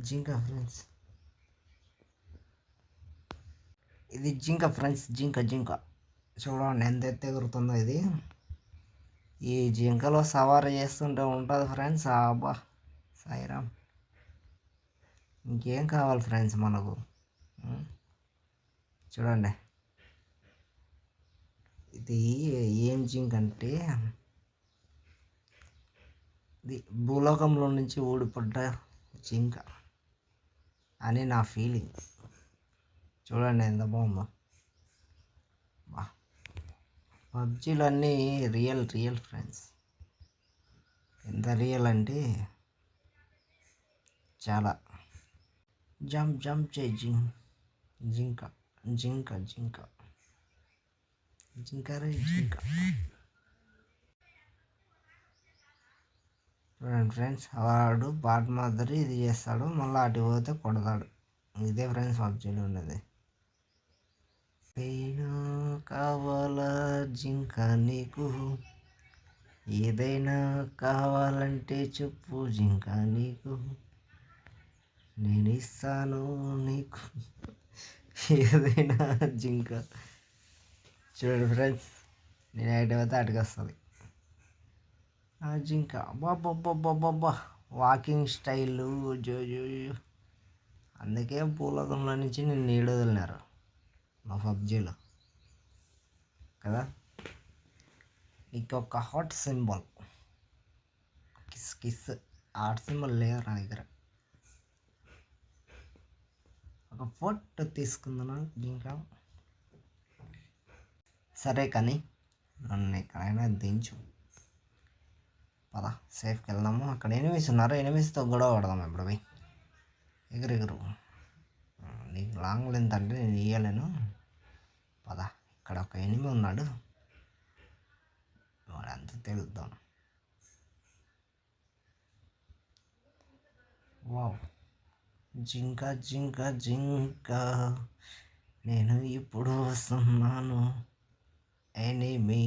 జింక ఫ్రెండ్స్, ఇది జింక ఫ్రెండ్స్. జింక చూడండి ఎంత ఎత్తు ఎగురుతుందో ఇది. ఈ జింకలో సవారీ చేస్తుంటే ఉంటుంది ఫ్రెండ్స్. అబ్బా సాయిరామ్, ఇంకేం కావాలి ఫ్రెండ్స్ మనకు. చూడండి ఇది ఏం జింక అంటే, ఇది భూలోకంలో నుంచి ఊడిపడ్డ జింక అని నా ఫీలింగ్. చూడండి ఎంత బాగుందో. పబ్జీలు అన్నీ రియల్ ఫ్రెండ్స్. ఎంత రియల్ అంటే చాలా. జంప్ చేయి జింక రే జింక. చూడండి ఫ్రెండ్స్, వాడు బాట్ మాదిరి ఇది చేస్తాడు, మళ్ళీ అటు పోతే కొడతాడు. ఇదే ఫ్రెండ్స్ పబ్జీలో ఉన్నది. ఏదైనా కావాలా జింక నీకు, ఏదైనా కావాలంటే చెప్పు జింక నీకు, నేను ఇస్తాను నీకు ఏదైనా జింక. చూడండి ఫ్రెండ్స్, నేను ఎటు పోతే అటుకు వస్తుంది ఆ జింక. బాబా వాకింగ్ స్టైలు జో. అందుకే భూలోకంలో నుంచి నేను నీడ వదిలినారు మా పబ్జీలో కదా. ఇంకొక hot symbol, kiss hot symbol లేదు నా దగ్గర. ఒక ఫోటో తీసుకుందాను జింక. సరే కానీ నన్ను ఎక్కడైనా దించు పదా, సేఫ్కి వెళ్దాము. అక్కడ ఎనిమిస్ ఉన్నారు, ఎనిమిస్తో గొడవ పడదాం ఇప్పుడు పోయి. ఎగురు నీకు లాంగ్ లెంత్ అంటే నేను ఇయ్యలేను పదా. ఇక్కడ ఒక ఎనిమి ఉన్నాడు, వాడంతా తెలుద్దాం. వావ్, జింక నేను ఇప్పుడు వస్తున్నాను ఎనిమి.